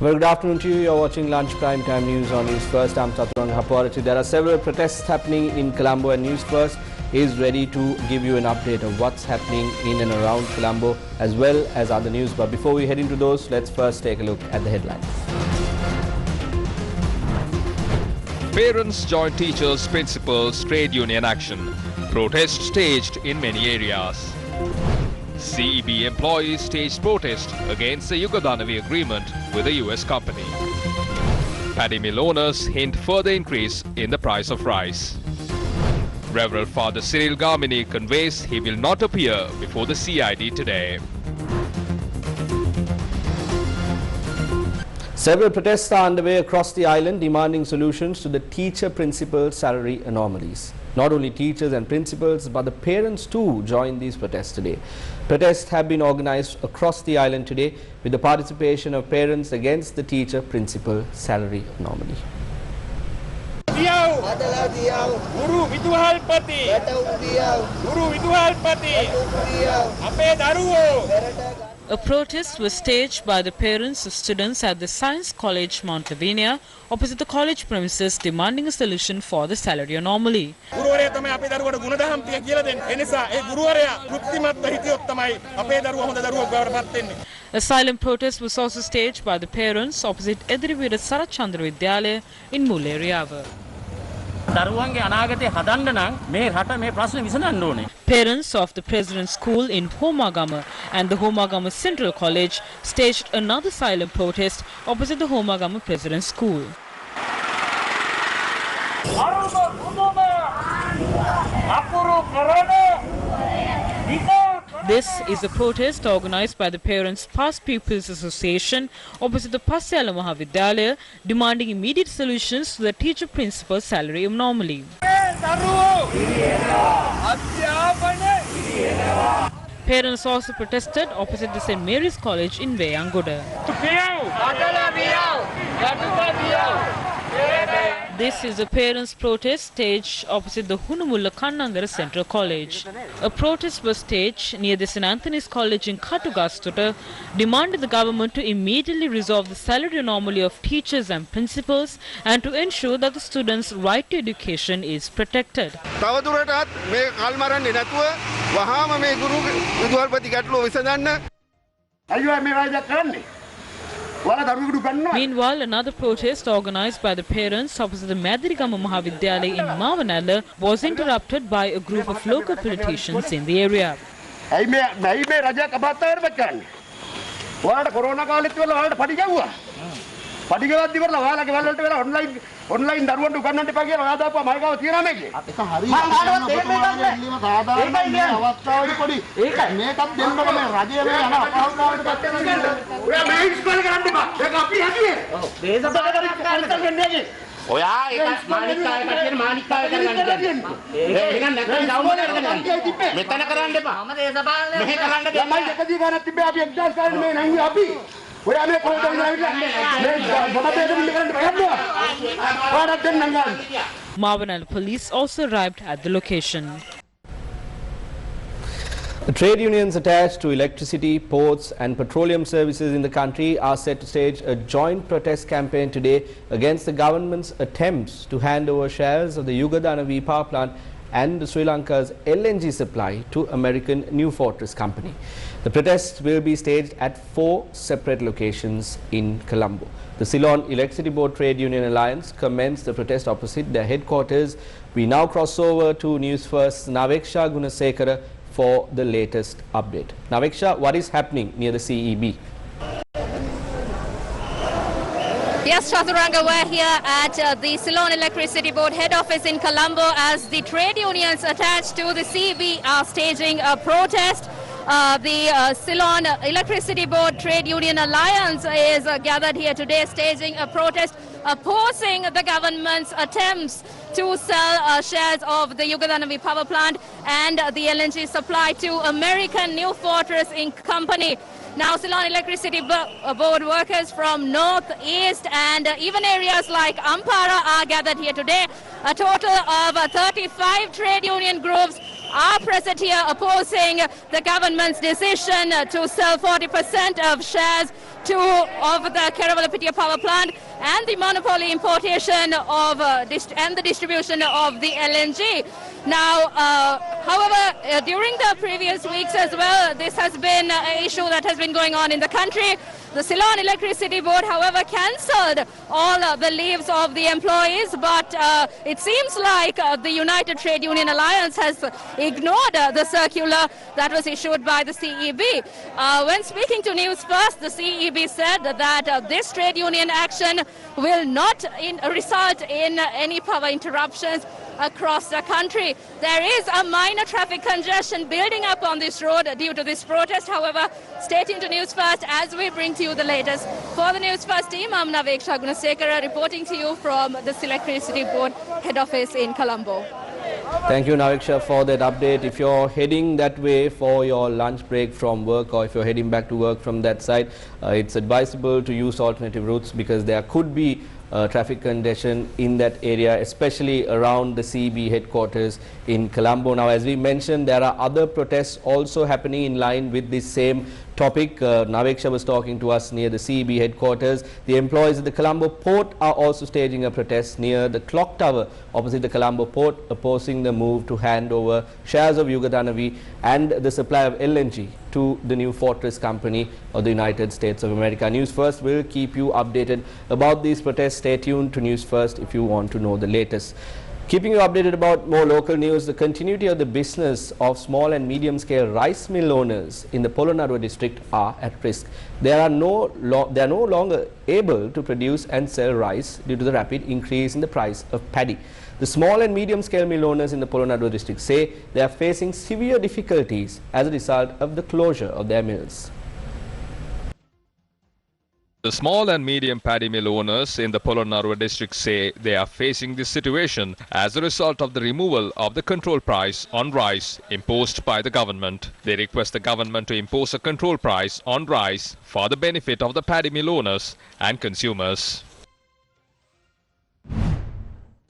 Well, good afternoon to you. You're watching Lunch Prime Time News on Newsfirst. I'm Chaturanga Hapuarati. There are several protests happening in Colombo, and Newsfirst is ready to give you an update of what's happening in and around Colombo as well as other news. But before we head into those, let's first take a look at the headlines. Parents join teachers, principals, trade union action. Protest staged in many areas. CEB employees staged protest against the Yugadanavi agreement with a US company. Paddy mill owners hint further increase in the price of rice. Reverend Father Cyril Gamini conveys he will not appear before the CID today. Several protests are underway across the island demanding solutions to the teacher-principal salary anomalies. Not only teachers and principals, but the parents too joined these protests today. Protests have been organized across the island today with the participation of parents against the teacher-principal salary anomaly. A protest was staged by the parents of students at the Science College, Mount Lavinia, opposite the college premises, demanding a solution for the salary anomaly. A silent protest was also staged by the parents opposite Edrivira Sarachandra Vidyalaya in Muleriava. Parents of the President's School in Homagama and the Homagama Central College staged another silent protest opposite the Homagama President's School. This is a protest organized by the Parents Past Pupils Association opposite the Pasyala Mahavidyalaya, demanding immediate solutions to the teacher-principal salary anomaly. Parents also protested opposite the St. Mary's College in Veyangoda. This is a parents' protest staged opposite the Hunumulla Kannangara Central College. A protest was staged near the St. Anthony's College in Katugastuta, demanding the government to immediately resolve the salary anomaly of teachers and principals and to ensure that the students' right to education is protected. Meanwhile, another protest organized by the parents opposite the Madirigama Mahavidyalaya in Mavanala was interrupted by a group of local politicians in the area. Mavanala police also arrived at the location. The trade unions attached to electricity, ports and petroleum services in the country are set to stage a joint protest campaign today against the government's attempts to hand over shares of the Yugadanavi power plant and Sri Lanka's LNG supply to American New Fortress company. The protests will be staged at 4 separate locations in Colombo. The Ceylon Electricity Board Trade Union Alliance commenced the protest opposite their headquarters. We now cross over to Newsfirst's Naveksha Gunasekara for the latest update. Naveksha, what is happening near the CEB? Yes, Chaturanga, we're here at the Ceylon Electricity Board head office in Colombo as the trade unions attached to the CEB are staging a protest. The Ceylon Electricity Board Trade Union Alliance is gathered here today staging a protest opposing the government's attempts to sell shares of the Yugadanavi power plant and the LNG supply to American New Fortress Inc. company. Now, Ceylon Electricity Board workers from north, east and even areas like Ampara are gathered here today. A total of 35 trade union groups are present here opposing the government's decision to sell 40% of shares of the Kerawala Power Plant and the monopoly importation of and the distribution of the LNG. Now, however, during the previous weeks as well, this has been an issue that has been going on in the country. The Ceylon Electricity Board, however, cancelled all the leaves of the employees, but it seems like the United Trade Union Alliance has ignored the circular that was issued by the CEB. When speaking to Newsfirst, the CEB said that this trade union action will not result in any power interruptions across the country. There is a minor traffic congestion building up on this road due to this protest. However, stay tuned to Newsfirst as we bring to you the latest. For the Newsfirst team, I'm Naveksha Gunasekara reporting to you from the Electricity Board head office in Colombo. Thank you, Naveksha, for that update. If you're heading that way for your lunch break from work, or if you're heading back to work from that side, it's advisable to use alternative routes because there could be traffic congestion in that area, especially around the CEB headquarters in Colombo. Now, as we mentioned, there are other protests also happening in line with this same topic. Naveksha was talking to us near the CEB headquarters. The employees at the Colombo port are also staging a protest near the clock tower opposite the Colombo port, opposing the move to hand over shares of Yugadanavi and the supply of LNG to the new Fortress Company of the United States of America. Newsfirst will keep you updated about these protests. Stay tuned to Newsfirst if you want to know the latest. Keeping you updated about more local news, the continuity of the business of small and medium-scale rice mill owners in the Polonnaruwa district are at risk. They are no longer able to produce and sell rice due to the rapid increase in the price of paddy. The small and medium-scale mill owners in the Polonnaruwa district say they are facing severe difficulties as a result of the closure of their mills. The small and medium paddy mill owners in the Polonnaruwa district say they are facing this situation as a result of the removal of the control price on rice imposed by the government. They request the government to impose a control price on rice for the benefit of the paddy mill owners and consumers.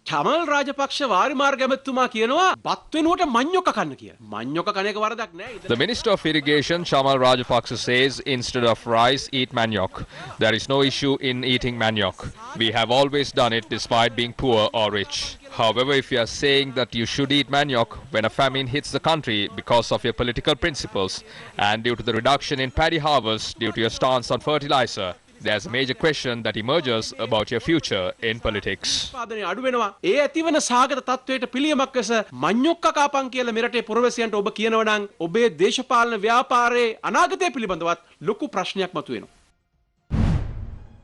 Chamal Rajapaksa වාරිමාර්ග ඇමතුමා කියනවා බත් වෙනුවට මඤ්ඤොක කන්න කිය. මඤ්ඤොක කන එක වරදක් නෑ. The Minister of Irrigation, Chamal Rajapaksa, says instead of rice, eat manioc. There is no issue in eating manioc. We have always done it despite being poor or rich. However, if you are saying that you should eat manioc when a famine hits the country because of your political principles and due to the reduction in paddy harvest due to your stance on fertilizer, there's a major question that emerges about your future in politics. අඩු වෙනවා. ඒ ඇතිවන සාගත තත්වයට පිළියමක් ලෙස මඤ්ඤොක්ක කාපන් කියලා මෙරටේ පුරවැසියන්ට ඔබ කියනවා නම් ඔබේ දේශපාලන ව්‍යාපාරයේ අනාගතය පිළිබඳවත් ලොකු ප්‍රශ්නයක් මතුවෙනවා.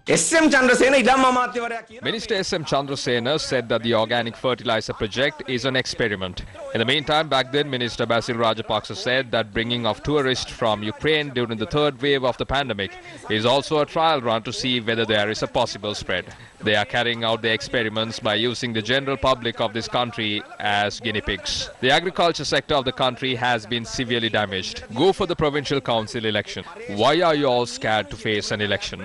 Minister S.M. Chandrasena said that the organic fertilizer project is an experiment. In the meantime, back then, Minister Basil Rajapaksa said that bringing of tourists from Ukraine during the third wave of the pandemic is also a trial run to see whether there is a possible spread. They are carrying out the experiments by using the general public of this country as guinea pigs. The agriculture sector of the country has been severely damaged. Go for the provincial council election. Why are you all scared to face an election?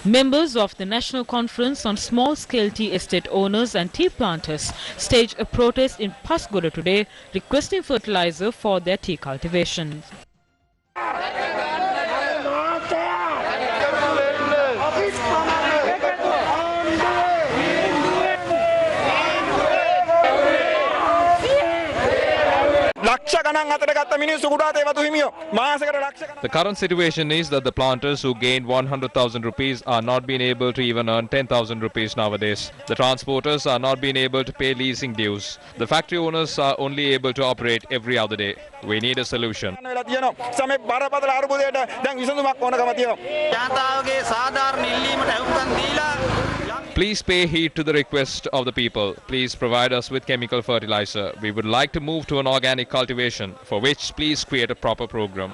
Members of the National Conference on Small-Scale Tea Estate Owners and Tea Planters staged a protest in Pasgoda today, requesting fertilizer for their tea cultivation. The current situation is that the planters who gained 100,000 rupees are not being able to even earn 10,000 rupees nowadays. The transporters are not being able to pay leasing dues. The factory owners are only able to operate every other day. We need a solution. Please pay heed to the request of the people. Please provide us with chemical fertilizer. We would like to move to an organic cultivation, for which please create a proper program.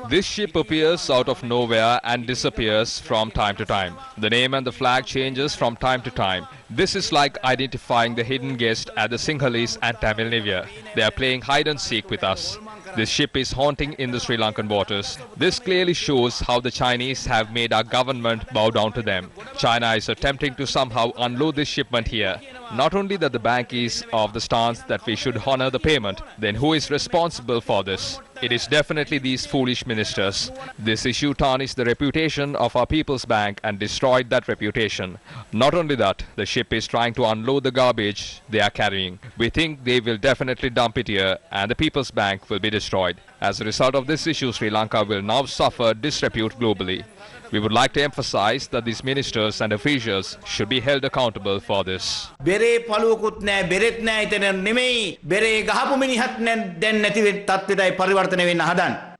This ship appears out of nowhere and disappears from time to time. The name and the flag changes from time to time. This is like identifying the hidden guest at the Sinhalese and Tamil New Year. They are playing hide and seek with us. This ship is haunting in the Sri Lankan waters. This clearly shows how the Chinese have made our government bow down to them. China is attempting to somehow unload this shipment here. Not only that the bank is of the stance that we should honor the payment, then who is responsible for this? It is definitely these foolish ministers. This issue tarnished the reputation of our People's Bank and destroyed that reputation. Not only that, the ship is trying to unload the garbage they are carrying. We think they will definitely dump it here and the People's Bank will be destroyed. As a result of this issue, Sri Lanka will now suffer disrepute globally. We would like to emphasize that these ministers and officials should be held accountable for this. Bere paluwakut naha beret naha etena නෙමෙයි bere ගහපු මිනිහත් දැන් නැති තත්ත්වයටයි පරිවර්තනය වෙන්න හදන්නේ.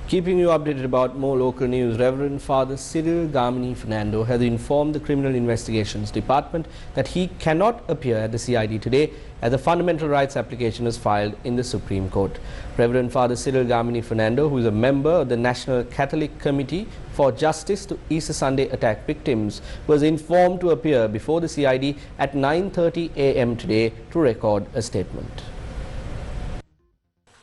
Keeping you updated about more local news, Reverend Father Cyril Gamini Fernando has informed the Criminal Investigations Department that he cannot appear at the CID today as a fundamental rights application is filed in the Supreme Court. Reverend Father Cyril Gamini Fernando, who is a member of the National Catholic Committee for Justice to Easter Sunday attack victims, was informed to appear before the CID at 9:30 a.m. today to record a statement.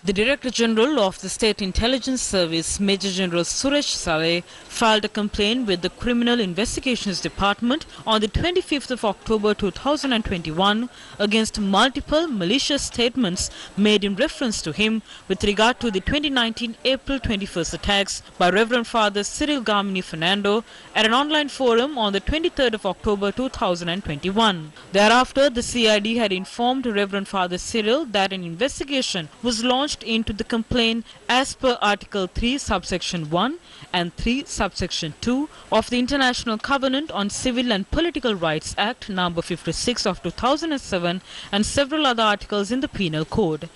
The Director General of the State Intelligence Service, Major General Suresh Saleh, filed a complaint with the Criminal Investigations Department on the 25th of October 2021 against multiple malicious statements made in reference to him with regard to the 2019 April 21st attacks by Reverend Father Cyril Gamini Fernando at an online forum on the 23rd of October 2021. Thereafter, the CID had informed Reverend Father Cyril that an investigation was launched into the complaint as per Article 3 subsection 1 and 3 subsection 2 of the International Covenant on Civil and Political Rights Act number 56 of 2007 and several other articles in the Penal Code.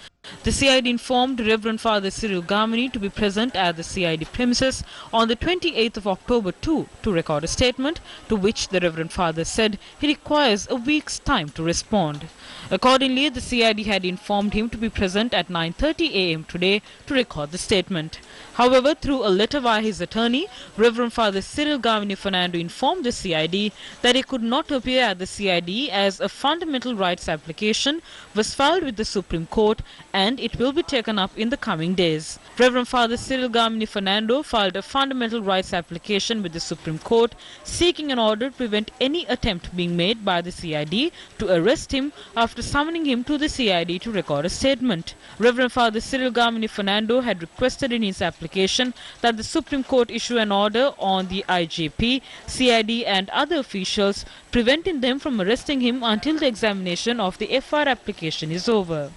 The CID informed Reverend Father Cyril Gamini to be present at the CID premises on the 28th of October to record a statement, to which the Reverend Father said he requires a week's time to respond. Accordingly, the CID had informed him to be present at 9:30 a.m. today to record the statement. However, through a letter via his attorney, Reverend Father Cyril Gamini Fernando informed the CID that he could not appear at the CID as a fundamental rights application was filed with the Supreme Court and it will be taken up in the coming days. Reverend Father Cyril Gamini Fernando filed a fundamental rights application with the Supreme Court seeking an order to prevent any attempt being made by the CID to arrest him after summoning him to the CID to record a statement. Reverend Father Cyril Gamini Fernando had requested in his application that the Supreme Court issue an order on the IGP, CID and other officials, preventing them from arresting him until the examination of the FR application is over.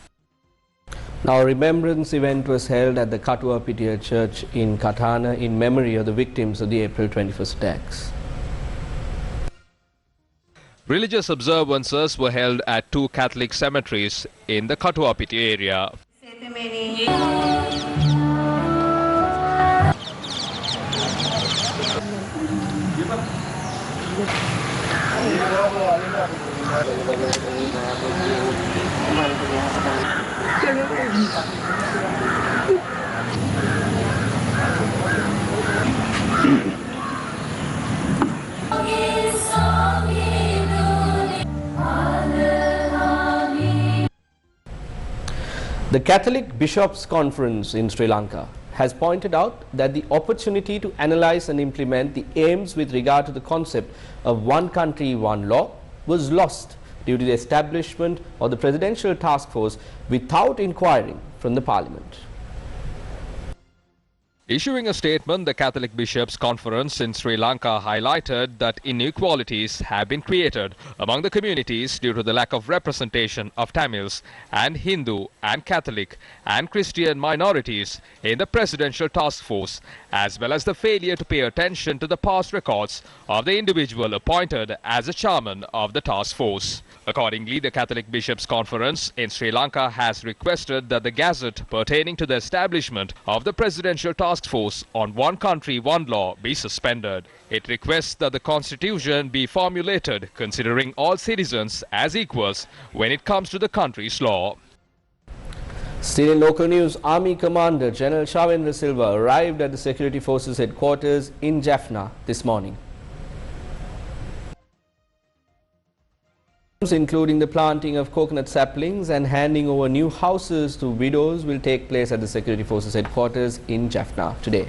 Now, a remembrance event was held at the Katua Pitiya Church in Katana in memory of the victims of the April 21st attacks. Religious observances were held at two Catholic cemeteries in the Katua Pitiya area. The Catholic Bishops' Conference in Sri Lanka has pointed out that the opportunity to analyze and implement the aims with regard to the concept of one country, one law was lost due to the establishment of the Presidential Task Force without inquiring from the Parliament. Issuing a statement, the Catholic Bishops' Conference in Sri Lanka highlighted that inequalities have been created among the communities due to the lack of representation of Tamils and Hindu and Catholic and Christian minorities in the Presidential Task Force, as well as the failure to pay attention to the past records of the individual appointed as the chairman of the task force. Accordingly, the Catholic Bishops' Conference in Sri Lanka has requested that the gazette pertaining to the establishment of the Presidential Task Force on one country, one law be suspended. It requests that the constitution be formulated considering all citizens as equals when it comes to the country's law. Still in local news, Army Commander General Shavendra Silva arrived at the Security Forces headquarters in Jaffna this morning. including the planting of coconut saplings and handing over new houses to widows, will take place at the Security Forces headquarters in Jaffna today.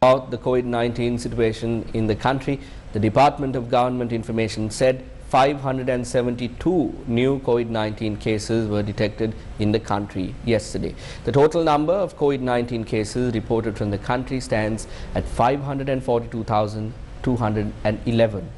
About the COVID-19 situation in the country, the Department of Government Information said 572 new COVID-19 cases were detected in the country yesterday. The total number of COVID-19 cases reported from the country stands at 542,211.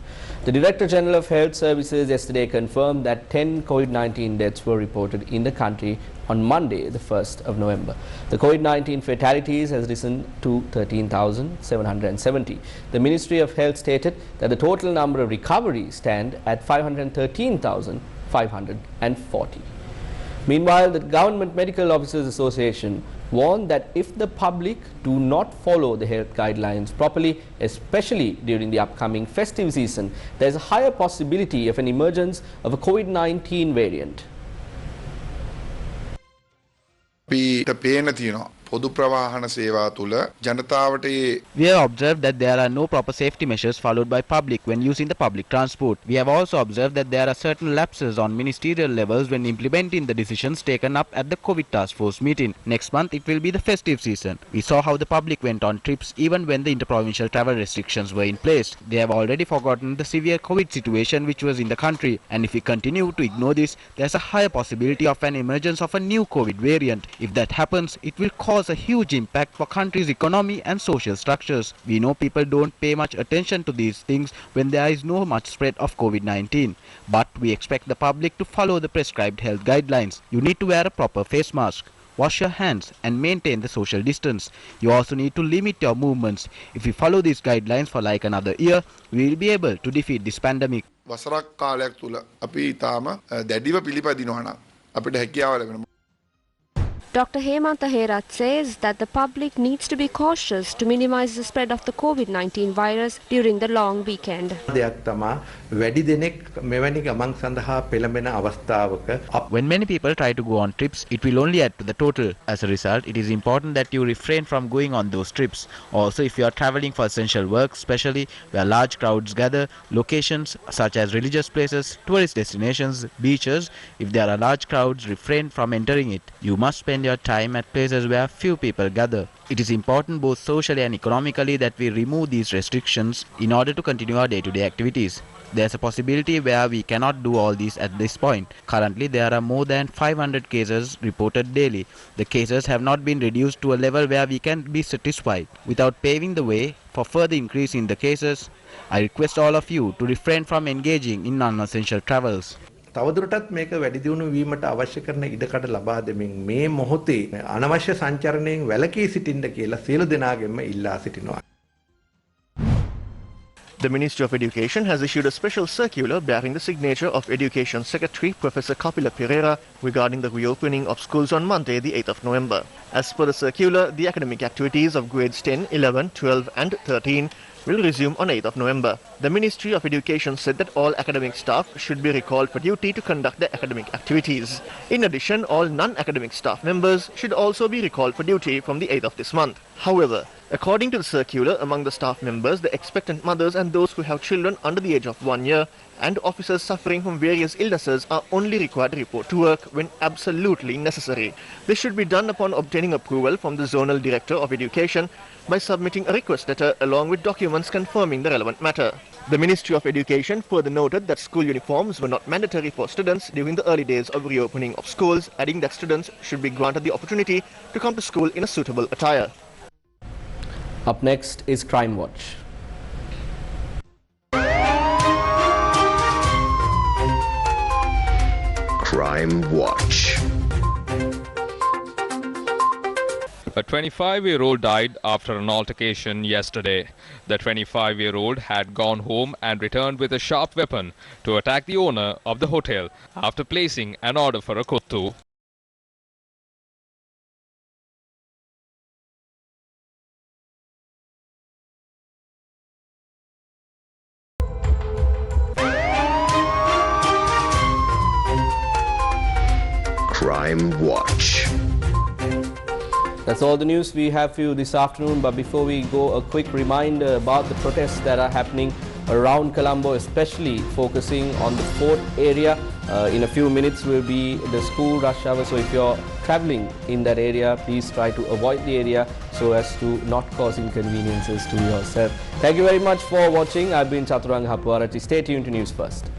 The Director General of Health Services yesterday confirmed that 10 COVID-19 deaths were reported in the country on Monday, the 1st of November. The COVID-19 fatalities has risen to 13,770. The Ministry of Health stated that the total number of recoveries stand at 513,540. Meanwhile, the Government Medical Officers Association warned that if the public do not follow the health guidelines properly, especially during the upcoming festive season, there is a higher possibility of an emergence of a COVID-19 variant. We have observed that there are no proper safety measures followed by public when using the public transport. We have also observed that there are certain lapses on ministerial levels when implementing the decisions taken up at the COVID task force meeting. Next month it will be the festive season. We saw how the public went on trips even when the interprovincial travel restrictions were in place. They have already forgotten the severe COVID situation which was in the country, and if we continue to ignore this, there is a higher possibility of an emergence of a new COVID variant. If that happens, it will cause a huge impact for country's economy and social structures. We know people don't pay much attention to these things when there is no much spread of COVID-19. But we expect the public to follow the prescribed health guidelines. You need to wear a proper face mask, wash your hands and maintain the social distance. You also need to limit your movements. If we follow these guidelines for like another year, we will be able to defeat this pandemic. Dr. Hemantha Herat says that the public needs to be cautious to minimize the spread of the COVID-19 virus during the long weekend. When many people try to go on trips, it will only add to the total. As a result, it is important that you refrain from going on those trips. Also, if you are traveling for essential work, especially where large crowds gather, locations such as religious places, tourist destinations, beaches, if there are large crowds, refrain from entering it. You must spend your time at places where few people gather. It is important both socially and economically that we remove these restrictions in order to continue our day-to-day activities. There is a possibility where we cannot do all this at this point. Currently, there are more than 500 cases reported daily. The cases have not been reduced to a level where we can be satisfied. Without paving the way for further increase in the cases, I request all of you to refrain from engaging in non-essential travels. තවදුරටත් මේක වැඩි දියුණු වීමට අවශ්‍ය කරන ඉඩකඩ ලබා දෙමින් මේ මොහොතේ අනවශ්‍ය සංචාරණයෙන් වැළකී සිටින්න කියලා සියලු දෙනාගෙන්ම ඉල්ලා සිටිනවා. The Ministry of Education has issued a special circular bearing the signature of Education Secretary Professor Kapila Pereira regarding the reopening of schools on Monday, the 8th of November. As per the circular, the academic activities of grades 10, 11, 12 and 13 will resume on 8th of November. The Ministry of Education said that all academic staff should be recalled for duty to conduct their academic activities. In addition, all non-academic staff members should also be recalled for duty from the 8th of this month. However, according to the circular, among the staff members, the expectant mothers and those who have children under the age of 1 year and officers suffering from various illnesses are only required to report to work when absolutely necessary. This should be done upon obtaining approval from the Zonal Director of Education by submitting a request letter along with documents confirming the relevant matter. The Ministry of Education further noted that school uniforms were not mandatory for students during the early days of reopening of schools, adding that students should be granted the opportunity to come to school in a suitable attire. Up next is Crime Watch. Crime Watch. A 25-year-old died after an altercation yesterday. The 25-year-old had gone home and returned with a sharp weapon to attack the owner of the hotel after placing an order for a kuttu. Crime Watch. That's all the news we have for you this afternoon, but before we go, a quick reminder about the protests that are happening around Colombo, especially focusing on the fort area. In a few minutes will be the school rush hour, so if you're travelling in that area, please try to avoid the area so as to not cause inconveniences to yourself. Thank you very much for watching. I've been Chaturanga Hapuarati. Stay tuned to News First.